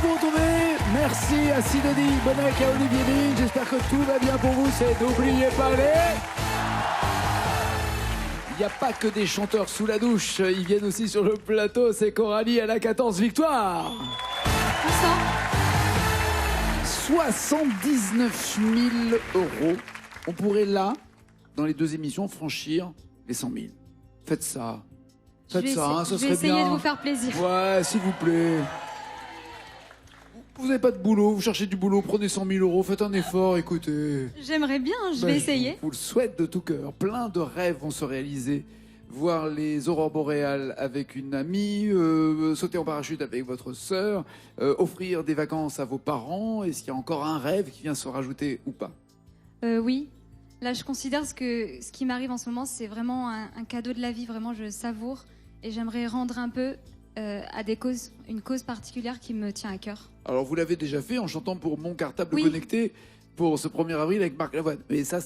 vous retrouver. Merci à Sidonie Bonnec et à Olivier Bing. J'espère que tout va bien pour vous. C'est n'oubliez pas les... Il n'y a pas que des chanteurs sous la douche. Ils viennent aussi sur le plateau. C'est Coralie, elle a 14 victoires. 79 000 €. On pourrait là, dans les deux émissions, franchir les 100 000. Faites ça. Faites ça, hein, ça serait bien. Je vais essayer de vous faire plaisir. Ouais, s'il vous plaît. Vous n'avez pas de boulot, vous cherchez du boulot, prenez 100 000 €, faites un effort, écoutez. J'aimerais bien, je vais essayer. Je vous le souhaite de tout cœur. Plein de rêves vont se réaliser. Voir les aurores boréales avec une amie, sauter en parachute avec votre sœur, offrir des vacances à vos parents. Est-ce qu'il y a encore un rêve qui vient se rajouter ou pas? Oui. Là, je considère ce qui m'arrive en ce moment, c'est vraiment un cadeau de la vie. Vraiment, je savoure. Et j'aimerais rendre un peu à une cause particulière qui me tient à cœur. Alors, vous l'avez déjà fait en chantant pour Mon Cartable Oui. Connecté pour ce 1er avril avec Marc Lavoine. Mais ça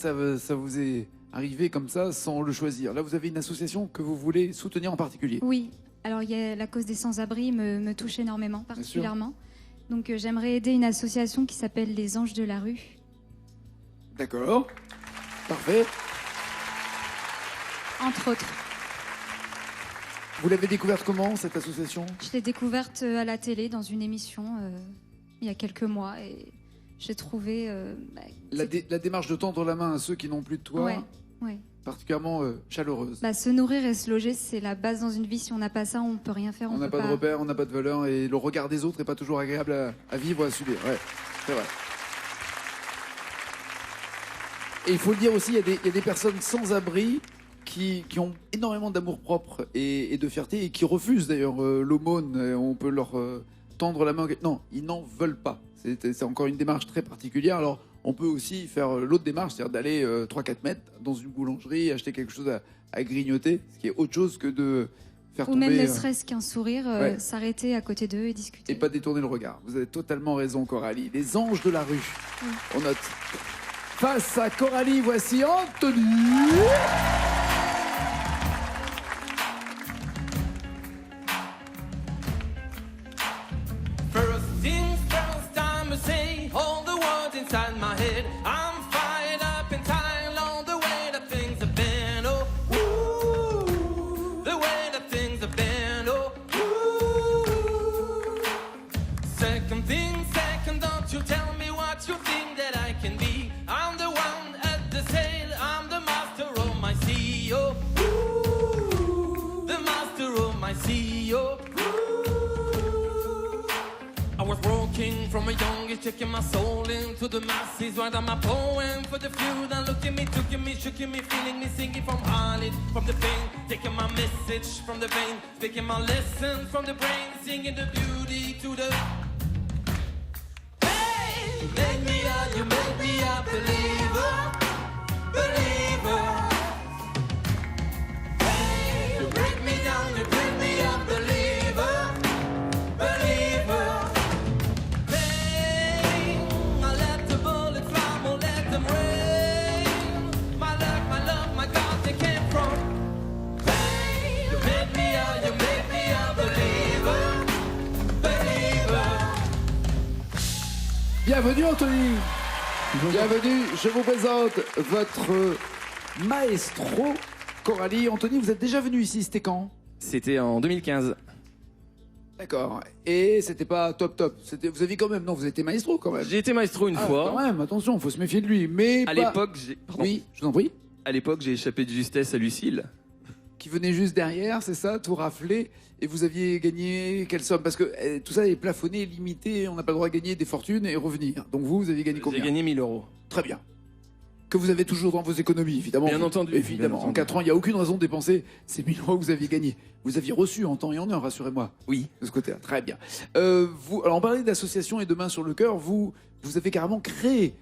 vous est arrivé comme ça sans le choisir. Là, vous avez une association que vous voulez soutenir en particulier. Oui. Alors, la cause des sans-abri me touche énormément, particulièrement. Donc, j'aimerais aider une association qui s'appelle Les Anges de la Rue. D'accord. Parfait. Entre autres. Vous l'avez découverte comment, cette association? Je l'ai découverte à la télé, dans une émission, il y a quelques mois. Et j'ai trouvé... La démarche de tendre la main à ceux qui n'ont plus de toit, ouais. particulièrement chaleureuse. Se nourrir et se loger, c'est la base dans une vie. Si on n'a pas ça, on ne peut rien faire. On n'a pas de repères, on n'a pas de valeur, et le regard des autres n'est pas toujours agréable à vivre, à subir. Ouais, c'est vrai. Et il faut le dire aussi, il y a des personnes sans abri qui ont énormément d'amour-propre et de fierté, et qui refusent d'ailleurs l'aumône. On peut leur tendre la main. Non, ils n'en veulent pas. C'est encore une démarche très particulière. Alors, on peut aussi faire l'autre démarche, c'est-à-dire d'aller 3-4 mètres dans une boulangerie, acheter quelque chose à grignoter, ce qui est autre chose que de faire tomber... Ou même ne serait-ce qu'un sourire, s'arrêter à côté d'eux et discuter. Et pas détourner le regard. Vous avez totalement raison, Coralie. Les anges de la rue. Oui. On note. Face à Coralie, voici Anthony. First things first, I'ma say all the words inside my head. I'm fired up and tired on the way that things have been. Oh, ooh, the way that things have been. Oh, ooh. Second thing, second, don't you tell me what you think that I can be. I'm the one at the sail, I'm the master of my sea. Oh, ooh, the master of my sea. Oh, I was walking from a young age, taking my soul into the masses. Writing my poem for the few that look at me, took me, shook me, feeling me, singing from heart, from the pain, taking my message from the vein, speaking my lesson from the brain, singing the beauty to the. Hey, make me a, you make me a believer, believer. Hey, you break me down, you bring me a believer, believer. Bienvenue, Anthony. Bienvenue. Je vous présente votre maestro, Coralie. Anthony, vous êtes déjà venu ici, c'était quand? C'était en 2015. D'accord. Et c'était pas top. Vous aviez quand même... Non, vous étiez maestro quand même. J'ai été maestro une fois. Quand même, attention, faut se méfier de lui. Mais À l'époque, j'ai... Pardon. Oui, je vous en prie. À l'époque, j'ai échappé de justesse à Lucille. Qui venait juste derrière, c'est ça, tout raflé. Et vous aviez gagné quelle somme? Parce que tout ça est plafonné, limité, on n'a pas le droit de gagner des fortunes et revenir. Donc vous avez gagné combien? J'ai gagné 1000 €. Très bien. Que vous avez toujours dans vos économies, évidemment. Bien entendu. Évidemment. Bien En entendu. 4 ans, il n'y a aucune raison de dépenser ces 1000 € que vous aviez gagnés. Vous aviez reçu en temps et en heure, rassurez-moi. Oui. De ce côté-là. Très bien. Alors, on parlait d'association et de Main sur le cœur. Vous avez carrément créé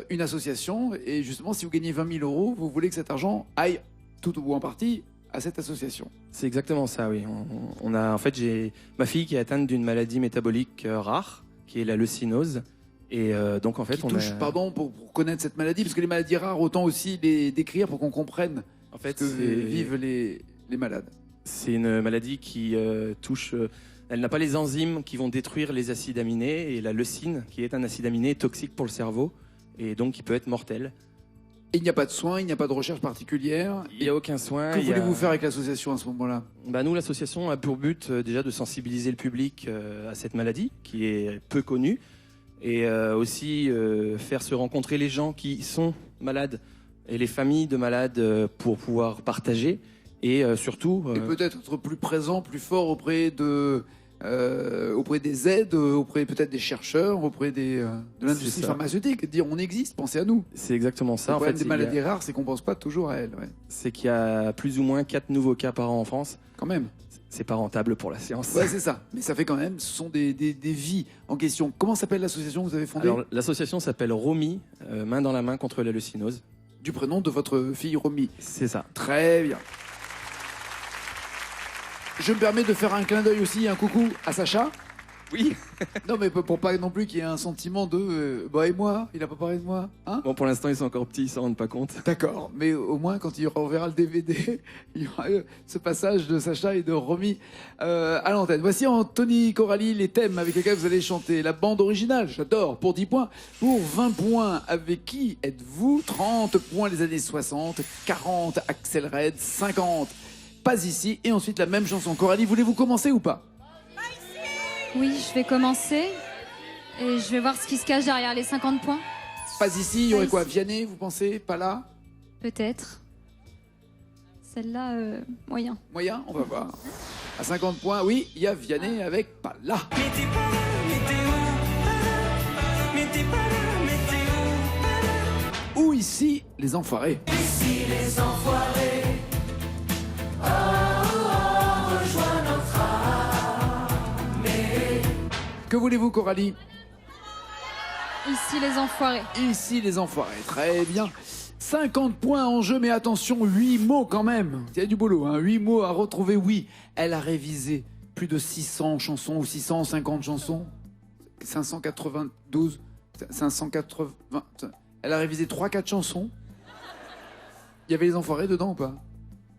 une association. Et justement, si vous gagnez 20 000 €, vous voulez que cet argent aille tout ou en partie à cette association. C'est exactement ça, oui. En fait, j'ai ma fille qui est atteinte d'une maladie métabolique rare, qui est la leucinose. Et donc, en fait, Qui touche, pardon, pour connaître cette maladie, parce que les maladies rares, autant aussi les décrire pour qu'on comprenne En fait, ce que vivent les malades. C'est une maladie qui touche... elle n'a pas les enzymes qui vont détruire les acides aminés et la leucine, qui est un acide aminé toxique pour le cerveau et donc qui peut être mortel. Et il n'y a pas de soins, il n'y a pas de recherche particulière. Il n'y a aucun soin. Que voulez-vous faire avec l'association à ce moment-là? Nous, l'association a pour but déjà de sensibiliser le public à cette maladie qui est peu connue et aussi faire se rencontrer les gens qui sont malades et les familles de malades pour pouvoir partager et surtout... Et peut-être être plus présent, plus fort auprès des aides, auprès peut-être des chercheurs, auprès de l'industrie pharmaceutique. Dire on existe, pensez à nous. C'est exactement ça. Le problème des maladies rares, c'est qu'on pense pas toujours à elles. Ouais. C'est qu'il y a plus ou moins 4 nouveaux cas par an en France. Quand même. C'est pas rentable pour la science. Ouais, c'est ça. Mais ça fait quand même, ce sont des vies en question. Comment s'appelle l'association que vous avez fondée? Alors, l'association s'appelle Romy, main dans la main contre la leucinose. Du prénom de votre fille Romy. C'est ça. Très bien. Je me permets de faire un clin d'œil aussi, un coucou à Sacha. Oui. Non, mais pour pas non plus qu'il y ait un sentiment de bah et moi, il a pas parlé de moi, hein? Bon, pour l'instant, ils sont encore petits, ils s'en rendent pas compte. D'accord, mais au moins quand on verra le DVD, il y aura ce passage de Sacha et de Romy à l'antenne. Voici Anthony Coralie, les thèmes avec lesquels vous allez chanter. La bande originale, j'adore, pour 10 points. Pour 20 points, avec qui êtes-vous? 30 points les années 60, 40 Axel Red, 50 Pas ici, et ensuite la même chanson. Coralie, voulez-vous commencer ou pas? Oui, je vais commencer et je vais voir ce qui se cache derrière les 50 points. Pas ici, il y aurait Pas quoi? ici. Vianney, vous pensez? Pas là? Peut-être. Celle-là, moyen. Moyen, on va voir. À 50 points, oui, il y a Vianney avec pas là. Mais t'es pas là, mais t'es où? Mais t'es pas là, mais t'es où? Ou ici, les enfoirés. Ici les enfoirés. Rejoins notre armée. Que voulez-vous, Coralie? Ici, les enfoirés. Ici, les enfoirés. Très bien. 50 points en jeu, mais attention, 8 mots quand même. Il y a du boulot, hein. 8 mots à retrouver. Oui, elle a révisé plus de 600 chansons ou 650 chansons. 592, 580. Elle a révisé 3-4 chansons. Il y avait les enfoirés dedans ou pas?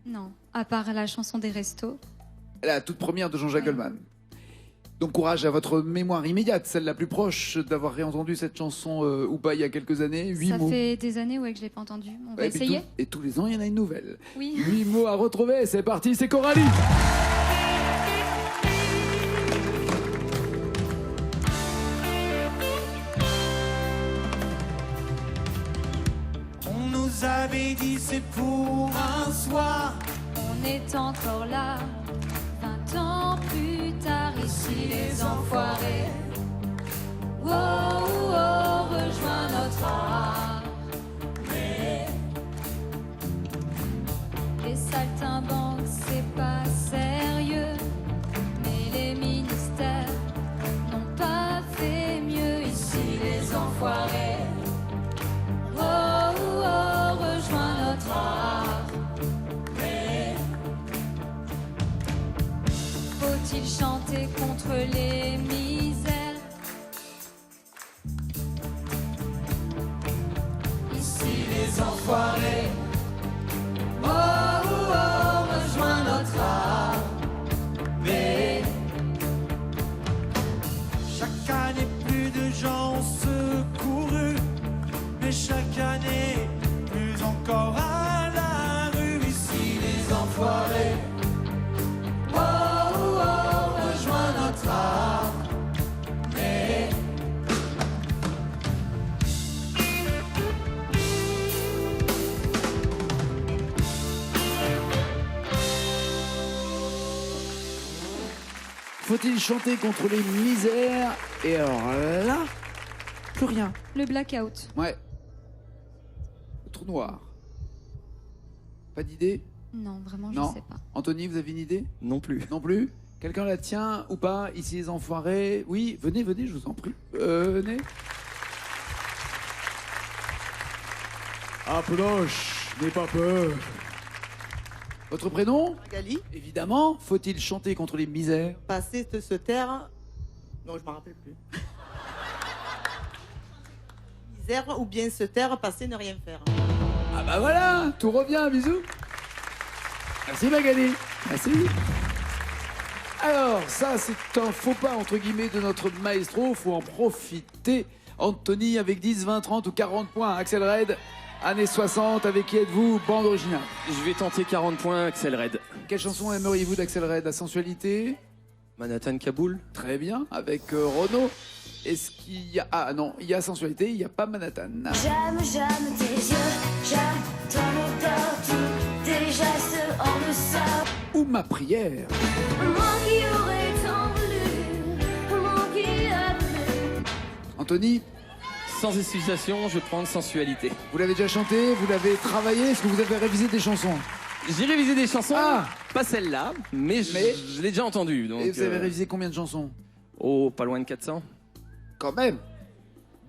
Non, à part la chanson des restos. La toute première de Jean-Jacques Goldman. Donc courage à votre mémoire immédiate, celle la plus proche d'avoir réentendu cette chanson ou pas il y a quelques années. 8 Ça mots. fait des années que je l'ai pas entendu. On va Ouais, puis essayer. et tous les ans, il y en a une nouvelle. Oui. 8 mots à retrouver, c'est parti, c'est Coralie. On nous avait dit c'est pour un soir. On est encore là, 20 ans plus tard, ici les enfoirés. Oh, oh, oh, rejoins notre armée. Les saltimbanques, c'est pas sérieux, mais les ministères n'ont pas fait mieux, ici les enfoirés. Oh, oh, oh, rejoins notre armée. Faut-il chanter contre les misères? Ici les enfoirés. Oh, oh, oh, rejoins notre armée. Chaque année, plus de gens ont secouru. Mais chaque année, plus encore à la rue. Ici, les enfoirés. Oh, oh, oh, rejoins notre armée. Faut-il chanter contre les misères? Et alors là, plus rien. Le blackout. Ouais. Le trou noir. Pas d'idée? Non, vraiment, je Non. sais pas. Anthony, vous avez une idée? Non plus. Non plus? Quelqu'un la tient ou pas? Ici les enfoirés. Oui, venez, venez, je vous en prie. Venez. Approche, n'aie pas peur. Votre prénom? Magali, Évidemment. Faut-il chanter contre les misères? passer se taire. Non, je m'en rappelle plus. Misère ou bien se taire, passer, ne rien faire. Ah bah voilà, tout revient, bisous. Merci Magali. Merci. Alors, ça, c'est un faux pas, entre guillemets, de notre maestro. Faut en profiter. Anthony avec 10, 20, 30 ou 40 points. Axel Red, années 60, avec qui êtes-vous? Bande originale. Je vais tenter 40 points, Axel Red. Quelle chanson aimeriez-vous d'Axel Red? La sensualité? Manhattan Kaboul. Très bien. Avec Renaud. Est-ce qu'il y a... Ah non, il y a sensualité, il n'y a pas Manhattan. J'aime tes yeux, j'aime ton odeur, tous tes gestes hors de ça. Ou ma prière. Moi qui aurais tant voulu, moi qui a plu. Anthony, Sans hésitation, je prends sensualité. vous l'avez déjà chanté? Vous l'avez travaillé? Est-ce que vous avez révisé des chansons? J'ai révisé des chansons, Ah. pas celle-là, mais je l'ai déjà entendue. Donc, Et vous avez révisé combien de chansons? Oh, pas loin de 400. Quand même.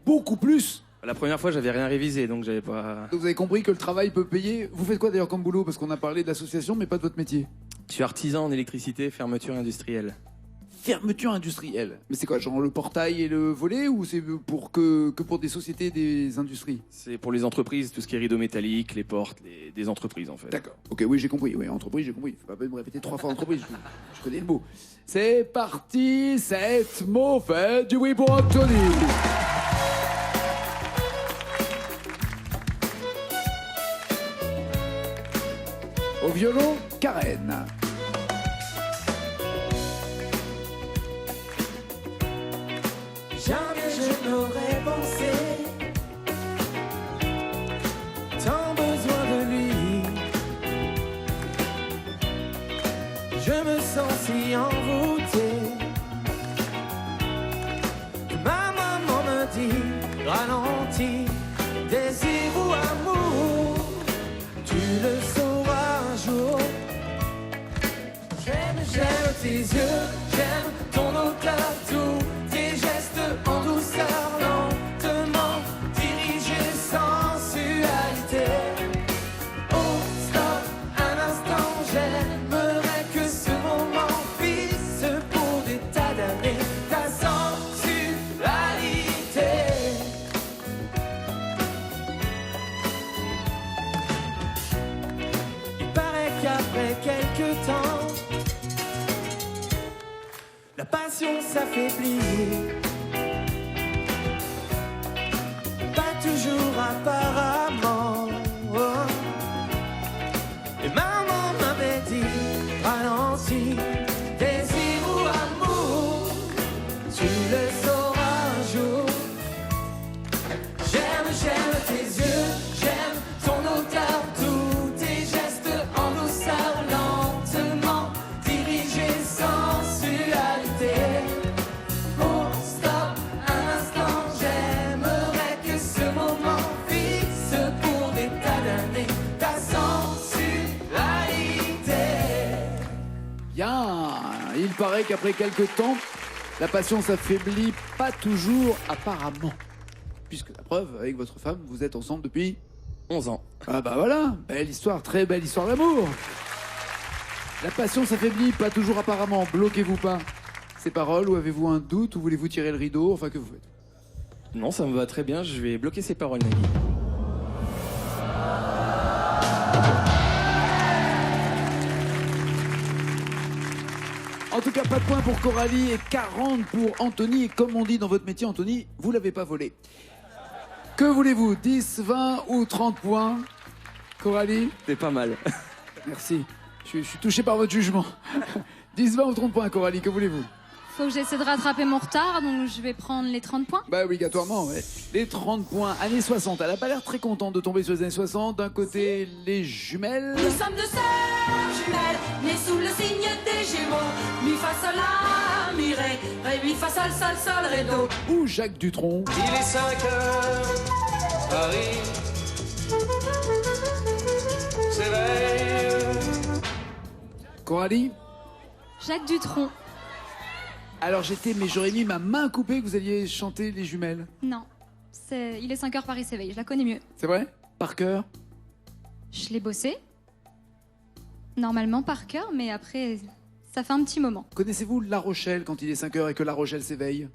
Beaucoup plus. La première fois, j'avais rien révisé, donc j'avais pas... Donc vous avez compris que le travail peut payer. Vous faites quoi d'ailleurs comme boulot? Parce qu'on a parlé d'association, mais pas de votre métier. Je suis artisan en électricité, fermeture industrielle. Fermeture industrielle. Mais c'est quoi, genre le portail et le volet, ou c'est pour que pour des sociétés, des industries? C'est pour les entreprises, tout ce qui est rideau métallique, les portes, des entreprises en fait. D'accord. Ok, oui, j'ai compris. Oui, entreprise, j'ai compris. Faut pas me répéter 3 fois entreprise. Je connais le mot. C'est parti, 7 mots. Faites du oui pour Anthony. Au violon, Karen. Jamais je n'aurais pensé tant besoin de lui. Je me sens si envoûté. Ma maman me dit ralentis, désir ou amour, tu le sauras un jour. J'aime tes yeux, j'aime ton odeur, tous tes gestes en douceur, lentement dirigés, sensualité. Oh, stop, un instant, j'aimerais que ce moment puisse pour des tas d'années ta sensualité. Il paraît qu'après quelques temps, la passion s'affaiblit, pas toujours apparemment. Oh. Et maman m'avait dit, ralentis, désir ou amour, tu le sauras un jour. J'aime tes yeux, j'aime ton odeur, tous tes gestes en douceur, lentement dirigés, sensualité. Oh, stop, un instant, j'aimerais que ce moment fixe pour des tas d'années ta sensualité. Bien. Il paraît qu'après quelques temps, la passion s'affaiblit pas toujours apparemment. Puisque la preuve, avec votre femme, vous êtes ensemble depuis... 11 ans. Ah bah voilà, belle histoire, très belle histoire d'amour. La passion s'affaiblit pas toujours apparemment, bloquez-vous pas. Ces paroles, ou avez-vous un doute, ou voulez-vous tirer le rideau, enfin que vous faites? Non, ça me va très bien, je vais bloquer ces paroles, Nagui. En tout cas, pas de points pour Coralie et 40 pour Anthony. Et comme on dit dans votre métier, Anthony, vous l'avez pas volé. Que voulez-vous, 10, 20 ou 30 points? Coralie? C'est pas mal. Merci. Je suis touché par votre jugement. 10, 20 ou 30 points, Coralie, que voulez-vous? Faut que j'essaie de rattraper mon retard, donc je vais prendre les 30 points. Bah obligatoirement, ouais. Les 30 points, années 60. Elle a pas l'air très contente de tomber sur les années 60. D'un côté, les jumelles. Nous sommes deux sœurs jumelles, nées sous le signe des Gémeaux. Mi fa sol la mi ré, ré mi fa sol sol sol ré do. Ou Jacques Dutronc. Il est 5 heures, Paris s'éveille. Coralie? Jacques Dutronc. Alors mais j'aurais mis ma main coupée que vous alliez chanter les jumelles. Non. Il est 5 heures, Paris s'éveille. Je la connais mieux. C'est vrai? Par cœur? Je l'ai bossé. Normalement par cœur, mais après, ça fait un petit moment. Connaissez-vous La Rochelle quand il est 5 heures et que La Rochelle s'éveille?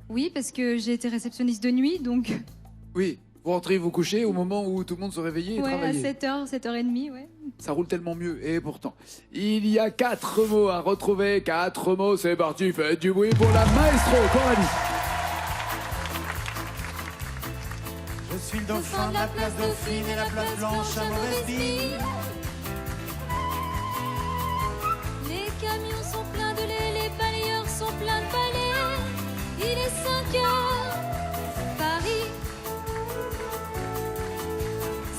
Oui, parce que j'ai été réceptionniste de nuit, donc Oui. Vous rentrez vous coucher au moment où tout le monde se réveillait et ouais, à travaillait. 7h, 7h30, ouais. Ça roule tellement mieux. Et pourtant, il y a 4 mots à retrouver. 4 mots, c'est parti. Faites du bruit pour la maestro, Coralie. Je suis le dauphin de la place Dauphine et la place Blanche à mauvaise mine. Les camions sont pleins de lait, les balayeurs sont pleins de balais. Il est 5 heures, Paris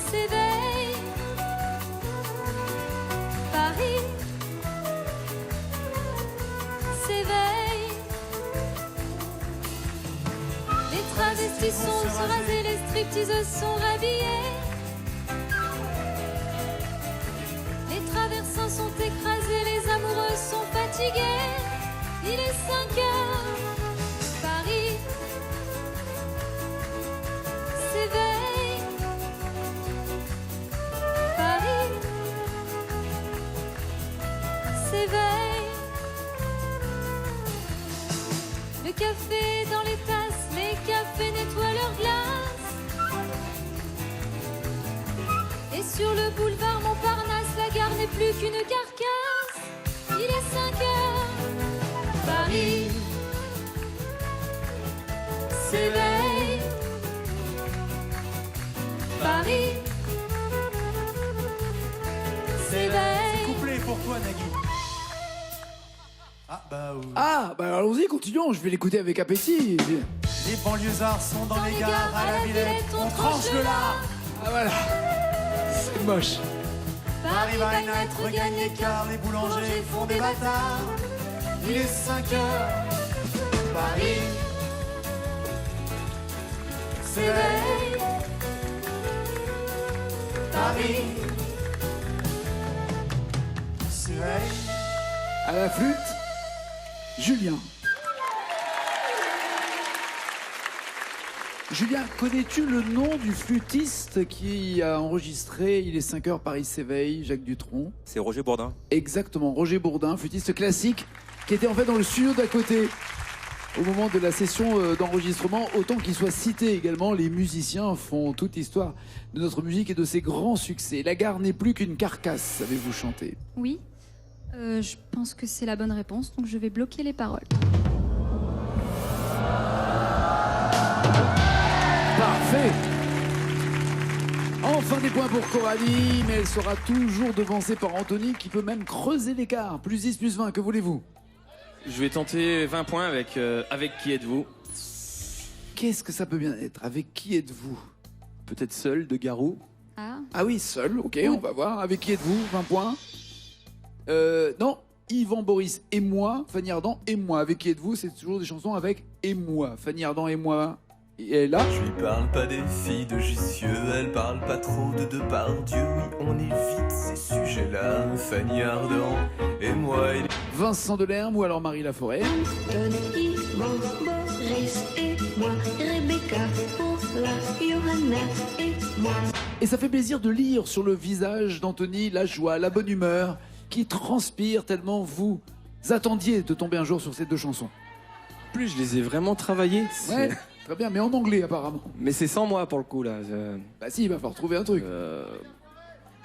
s'éveille. Paris s'éveille. Les travestis sont rasés, les stripteaseuses sont rhabillées. Les traversins sont écrasés, les amoureux sont fatigués. Il est 5 heures, Paris s'éveille. Paris s'éveille. Le café dans les tasses, les cafés nettoient leurs glaces. Et sur le boulevard Montparnasse, la gare n'est plus qu'une carcasse. Il est 5 heures, Paris s'éveille. Paris s'éveille. Couplet pour toi, Nagui. Ah bah oui. Ah, bah allons-y, continuons. Je vais l'écouter avec appétit. Les banlieusards sont dans les gares à la Villette, on tranche le lard. Ah voilà. C'est moche. Paris va naître, regagne l'écart, les boulangers font des bâtards. Il est 5 heures, Paris s'éveille. Paris s'éveille. À la flûte, Julien. Julien, connais-tu le nom du flûtiste qui a enregistré Il est 5 heures, Paris s'éveille, Jacques Dutronc? C'est Roger Bourdin. Exactement, Roger Bourdin, flûtiste classique, qui était en fait dans le studio d'à côté au moment de la session d'enregistrement. Autant qu'il soit cité également, les musiciens font toute l'histoire de notre musique et de ses grands succès. La gare n'est plus qu'une carcasse, avez-vous chanté? Oui, je pense que c'est la bonne réponse, donc je vais bloquer les paroles. Parfait. Enfin des points pour Coralie, mais elle sera toujours devancée par Anthony qui peut même creuser l'écart. Plus 10, plus 20, que voulez-vous? Je vais tenter 20 points avec Qui êtes-vous? Qu'est-ce que ça peut bien être? Avec qui êtes-vous? Peut-être Seul de Garou. Ah, Ah oui, seul, ok, on va voir. Avec qui êtes-vous? 20 points. Non, Yvan, Boris et moi, Fanny Ardant et moi. Avec qui êtes-vous? C'est toujours des chansons avec et moi. Fanny Ardant et moi. Et là, Je lui parle pas des filles de Jussieu, elle parle pas trop de Depardieu. Oui, on évite ces sujets-là. Fanny Ardant et moi, il Vincent Delerme ou alors Marie Laforêt. Tony, Yvan, Boris et moi, Rebecca, Paula, Johanna et moi. Et ça fait plaisir de lire sur le visage d'Anthony la joie, la bonne humeur qui transpire tellement vous attendiez de tomber un jour sur ces deux chansons. En plus, je les ai vraiment travaillées. Ouais, très bien, mais en anglais apparemment. Mais c'est sans moi pour le coup là. Bah si, il va falloir trouver un truc.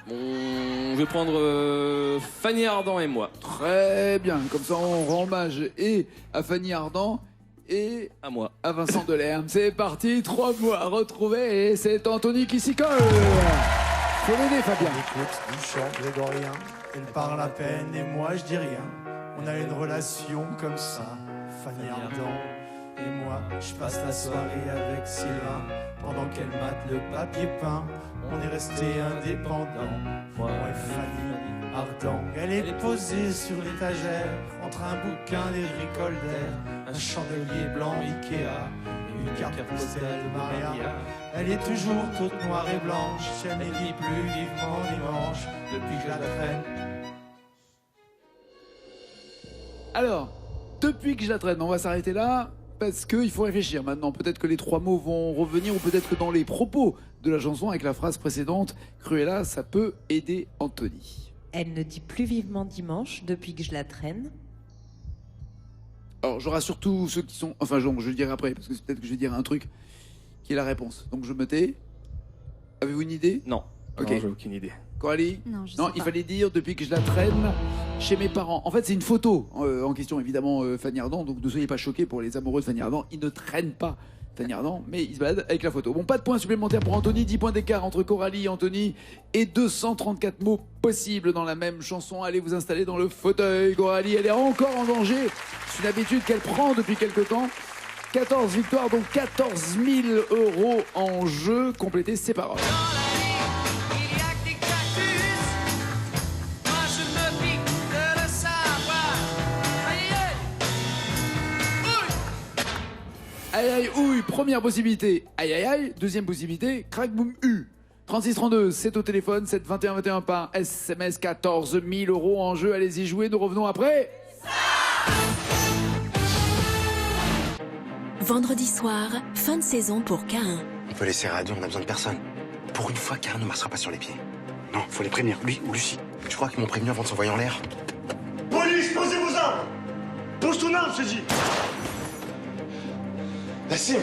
Je vais prendre Fanny Ardant et moi. Très bien, comme ça on rend hommage et à Fanny Ardant et À moi. à Vincent Delerme. C'est parti, 3 mots à retrouver et c'est Anthony qui s'y colle. Faut l'aider Fabien. Écoute du chant grégorien, elle parle à peine et moi je dis rien. On a une relation comme ça, Fanny Ardant et moi. Je passe la soirée avec Sylvain pendant qu'elle mate le papier peint. On est resté indépendants, moi et Fanny Ardant. Elle est posée sur l'étagère entre un bouquin d'Éric Holder, un chandelier blanc Ikea, une carte postale de Maria. Elle est toujours toute noire et blanche, elle ne dit plus vivement dimanche depuis que je la traîne. Alors, depuis que je la traîne, on va s'arrêter là parce qu'il faut réfléchir maintenant. Peut-être que les 3 mots vont revenir ou peut-être que dans les propos de la chanson avec la phrase précédente, Cruella, ça peut aider Anthony. Elle ne dit plus vivement dimanche depuis que je la traîne. Alors, je rassure tous ceux qui sont... Enfin, je le dirai après parce que c'est peut-être que je vais dire un truc qui est la réponse. Donc, je me tais. Avez-vous une idée? Non. Ok. Non, j'ai aucune idée. Coralie? Non, je sais Non, pas. il fallait dire depuis que je la traîne chez mes parents. En fait, c'est une photo en question, évidemment, Fanny Ardant. Donc ne soyez pas choqués pour les amoureux de Fanny Ardant. Ils ne traînent pas Fanny Ardant, mais ils se baladent avec la photo. Bon, pas de points supplémentaires pour Anthony. 10 points d'écart entre Coralie et Anthony. Et 234 mots possibles dans la même chanson. Allez vous installer dans le fauteuil. Coralie, elle est encore en danger. C'est une habitude qu'elle prend depuis quelque temps. 14 victoires, donc 14 000 € en jeu. Complétez ses paroles. Il y a que des cactus. Moi je me pique de le savoir. Aïe, Aïe aïe ouille, première possibilité. Aïe aïe aïe, deuxième possibilité. Crac boum U. 3632, c'est au téléphone, 7 21 21 par SMS, 14 000 € en jeu. Allez-y jouer, nous revenons après. Vendredi soir, fin de saison pour K1. On peut laisser Radio, on a besoin de personne. Pour une fois, Karen ne marchera pas sur les pieds. Non, faut les prévenir, lui ou Lucie. Je crois qu'ils m'ont prévenu avant de s'envoyer en l'air. Police, posez vos armes! Pose ton arme, je te dis! Nassim!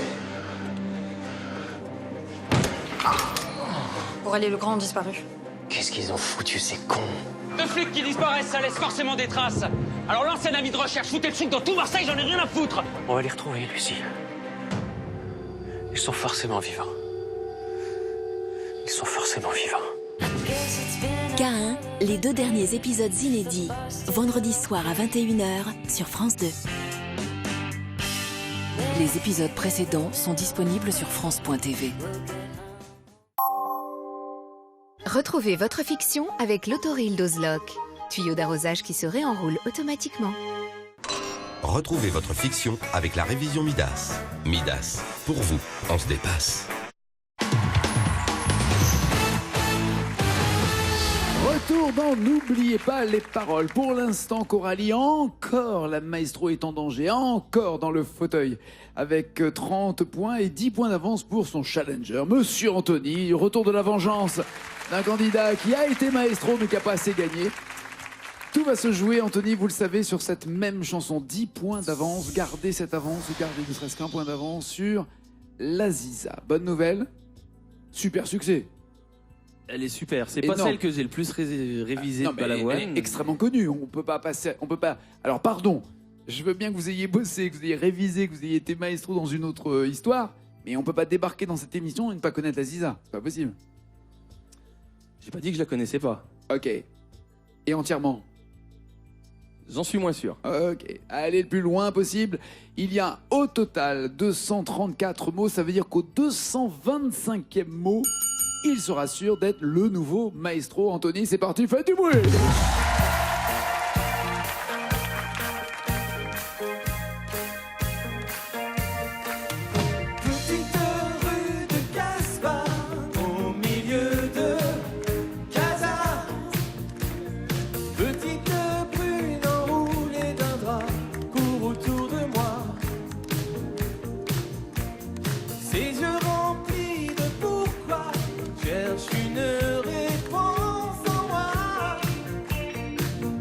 Pour aller le grand ont disparu. Qu'est-ce qu'ils ont foutu, ces cons? Deux flics qui disparaissent, ça laisse forcément des traces. Alors lancez un avis de recherche, foutez le truc dans tout Marseille, j'en ai rien à foutre. On va les retrouver, Lucie. Ils sont forcément vivants. Ils sont forcément vivants. K1, les 2 derniers épisodes inédits. Vendredi soir à 21h sur France 2. Les épisodes précédents sont disponibles sur France.tv. Retrouvez votre fiction avec l'autoril Dozlock, tuyau d'arrosage qui se réenroule automatiquement. Retrouvez votre fiction avec la révision Midas. Midas, pour vous, on se dépasse. Retour dans N'oubliez pas les paroles. Pour l'instant, Coralie, encore la maestro est en danger, encore dans le fauteuil, avec 30 points et 10 points d'avance pour son challenger, Monsieur Anthony. Retour de la vengeance d'un candidat qui a été maestro mais qui n'a pas assez gagné. Tout va se jouer, Anthony, vous le savez, sur cette même chanson. 10 points d'avance, gardez cette avance, gardez ne serait-ce qu'un point d'avance sur l'Aziza. Bonne nouvelle, super succès. Elle est super. C'est pas celle que j'ai le plus révisée de Balavoine. Elle est extrêmement connue. On peut pas passer. On peut pas. Alors pardon. Je veux bien que vous ayez bossé, que vous ayez révisé, que vous ayez été maestro dans une autre histoire, mais on peut pas débarquer dans cette émission et ne pas connaître l'Aziza. C'est pas possible. J'ai pas dit que je la connaissais pas. Ok. Et entièrement. J'en suis moins sûr. Ok. Allez le plus loin possible. Il y a au total 234 mots. Ça veut dire qu'au 225e mot, il sera sûr d'être le nouveau maestro. Anthony, c'est parti, faites du bruit! Petite rue de Casbah, au milieu de Casa. Petite brune enroulée d'un drap court autour de moi. Ses yeux remplis de pourquoi cherche une réponse en moi.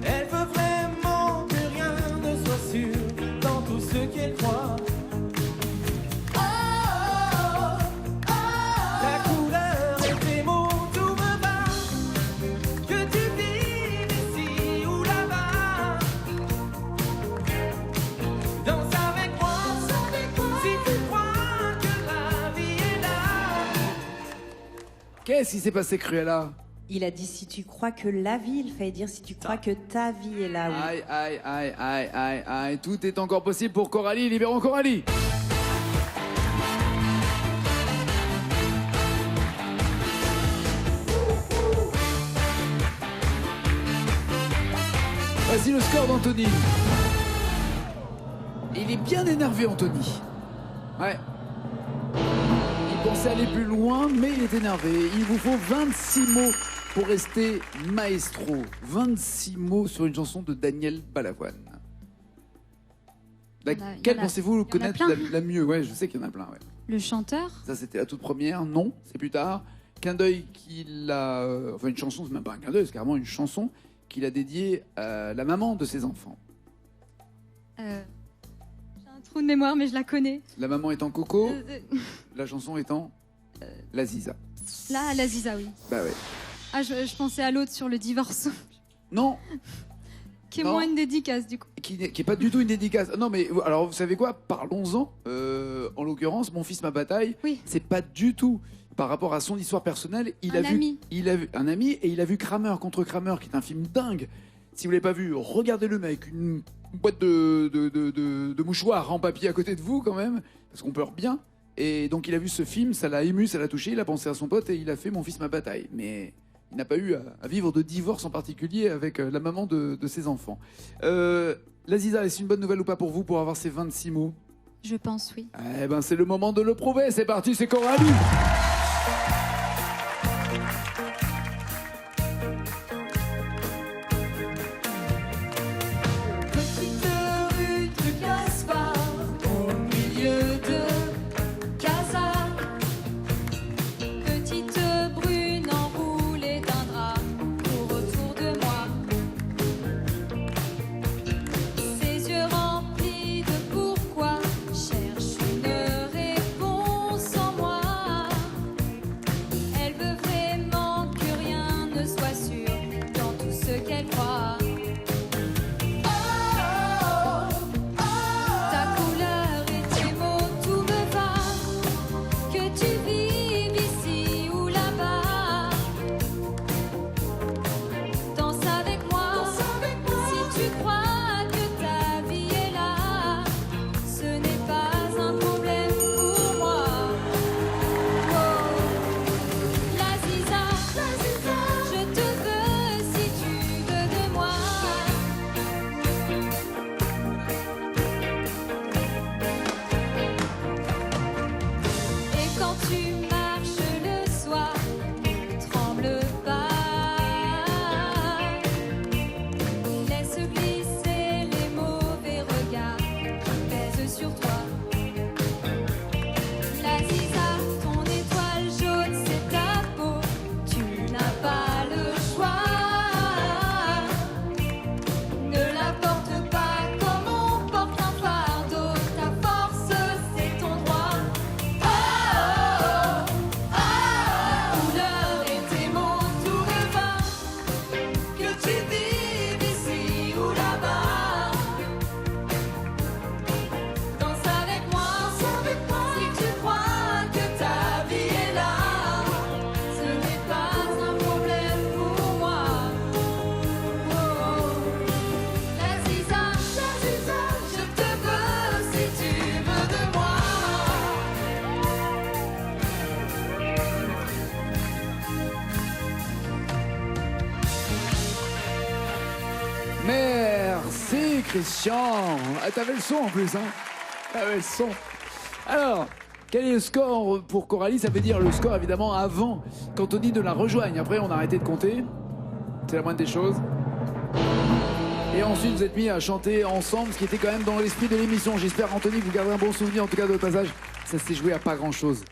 Elle veut vraiment que rien ne soit sûr dans tout ce qu'elle croit. Ta couleur et tes mots, tout me va. Que tu vives ici ou là-bas. Danse avec moi, si tu crois que la vie est là. Qu'est-ce qui s'est passé, Cruella? Il a dit si tu crois que la vie, il fallait dire si tu crois que ta vie est là. Oui. Aïe, aïe, aïe, aïe, aïe, aïe. Tout est encore possible pour Coralie. Libérons Coralie. Voici le score d'Anthony. Il est bien énervé, Anthony. Ouais. Il pensait aller plus loin, mais il est énervé. Il vous faut 26 mots pour rester maestro. 26 mots sur une chanson de Daniel Balavoine. Laquelle pensez-vous connaître la mieux? Ouais, je sais qu'il y en a plein. Ouais. Le chanteur? Ça, c'était la toute première. Non, c'est plus tard. Clin d'œil qu'il a... Enfin, une chanson, c'est même pas un clin d'œil, c'est carrément une chanson qu'il a dédiée à la maman de ses enfants. J'ai un trou de mémoire, mais je la connais. La maman étant Coco, la chanson étant l'Aziza. Là, l'Aziza, oui. Bah ouais. Ah, je pensais à l'autre sur le divorce. Non. Qui est Non. moins une dédicace, du coup. Qui est pas du tout une dédicace. Non, mais alors, vous savez quoi? Parlons-en. En l'occurrence, Mon fils, ma bataille. Oui. C'est pas du tout par rapport à son histoire personnelle. Il a vu un ami et il a vu Kramer contre Kramer, qui est un film dingue. Si vous l'avez pas vu, regardez-le, mais avec une boîte de mouchoirs en papier à côté de vous, quand même, parce qu'on pleure bien. Et donc, il a vu ce film, ça l'a ému, ça l'a touché, il a pensé à son pote et il a fait Mon fils, ma bataille. Mais il n'a pas eu à vivre de divorce en particulier avec la maman de ses enfants. Laziza, est-ce une bonne nouvelle ou pas pour vous pour avoir ces 26 mots? Je pense, oui. Eh ben, c'est le moment de le prouver. C'est parti, c'est Coralie. Petite rue de Gaspard, au milieu de Casa. Petite brune enroulée d'un drap, court autour de moi. Ses yeux remplis de pourquoi cherchent une réponse en moi. Elle veut vraiment que rien ne soit sûr dans tout ce qu'elle croit. Ta couleur et tes mots, tout me va. Que tu vives ici ou là-bas. Danse avec moi. Si tu crois que ta vie est là, ce n'est pas un problème pour moi. Laziza, je te veux si tu veux de moi. Et quand tu marches le soir, ne tremble pas. Laisse glisser les mauvais regards qui pèsent sur toi. Laziza, ton étoile jaune, c'est ta peau. Tu n'as pas le choix. Ne la porte pas comme on porte un fardeau. Ta force, c'est ton droit. Couleur et tes mots, tout me va. Que tu vives ici ou là-bas. Danse avec moi. Si tu crois que ta vie est là, ce n'est pas un problème pour moi. Laziza, je te veux si tu veux de moi. Merci, Christian. Ah, t'avais le son en plus, hein? T'avais le son. Alors, quel est le score pour Coralie? Ça veut dire le score, évidemment, avant qu'Anthony ne la rejoigne. Après, on a arrêté de compter. C'est la moindre des choses. Et ensuite, vous êtes mis à chanter ensemble, ce qui était quand même dans l'esprit de l'émission. J'espère, Anthony, que vous garderez un bon souvenir, en tout cas, de votre passage. Ça s'est joué à pas grand-chose.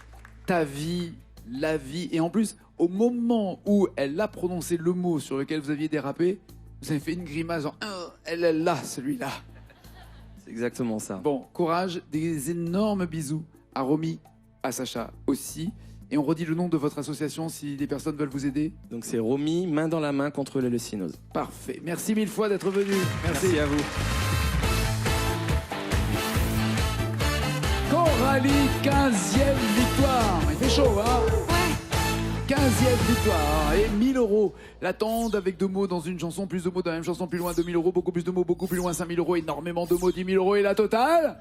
Ta vie, la vie. Et en plus, au moment où elle a prononcé le mot sur lequel vous aviez dérapé, vous avez fait une grimace en elle est là, celui-là. C'est exactement ça. Bon, courage, des énormes bisous à Romy, à Sacha aussi. Et on redit le nom de votre association si des personnes veulent vous aider. Donc c'est Romy, main dans la main contre la leucénose. Parfait. Merci mille fois d'être venu. Merci à vous. Coralie, 15e victoire. Il fait chaud, hein? 15e victoire et 1000 euros. L'attendent avec 2 mots dans une chanson, plus de mots dans la même chanson, plus loin 2000 euros, beaucoup plus de mots, beaucoup plus loin 5000 euros, énormément de mots, 10 000 euros et la totale.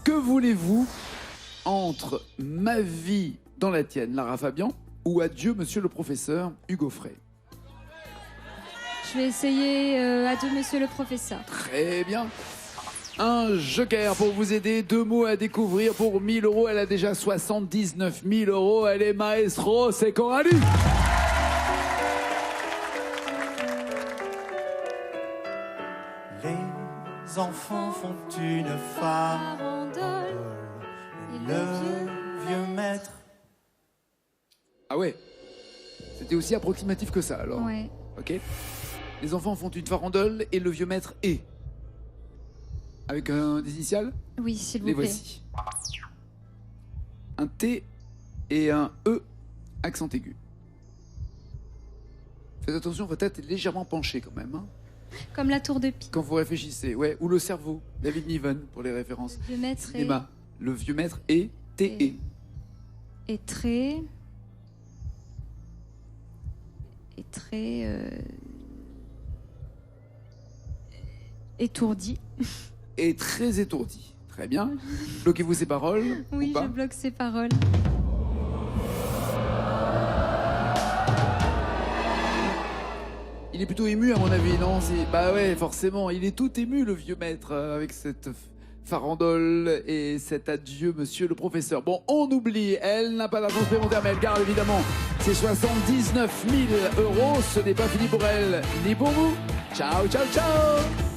Que voulez-vous entre Ma vie dans la tienne, Lara Fabian, ou Adieu monsieur le professeur, Hugo Frey? Je vais essayer Adieu, monsieur le professeur. Très bien. Un joker pour vous aider, 2 mots à découvrir pour 1000 euros. Elle a déjà 79 000 euros. Elle est maestro, c'est Coralie. Les enfants font une farandole et le vieux maître. Ah ouais. C'était aussi approximatif que ça alors. Ouais. Ok. Les enfants font une farandole et le vieux maître est. Avec des initiales? Oui, s'il vous Les plaît. voici. Un T et un E, accent aigu. Faites attention, votre tête est légèrement penchée quand même. Hein, Comme la tour de Pise. quand vous réfléchissez. Ouais. Ou le cerveau. David Niven pour les références. Le maître Cinéma. Le vieux maître est T.E. est très... est très... étourdi. Est très étourdi. Très bien. Bloquez-vous ces paroles. Oui, ou pas je bloque ses paroles. Il est plutôt ému à mon avis, non? Bah ouais, forcément. Il est tout ému, le vieux maître, avec cette farandole et cet adieu, monsieur le professeur. Bon, on oublie, elle n'a pas d'argent supplémentaire, mais elle garde évidemment ses 79 000 €. Ce n'est pas fini pour elle, ni pour vous. Ciao, ciao, ciao!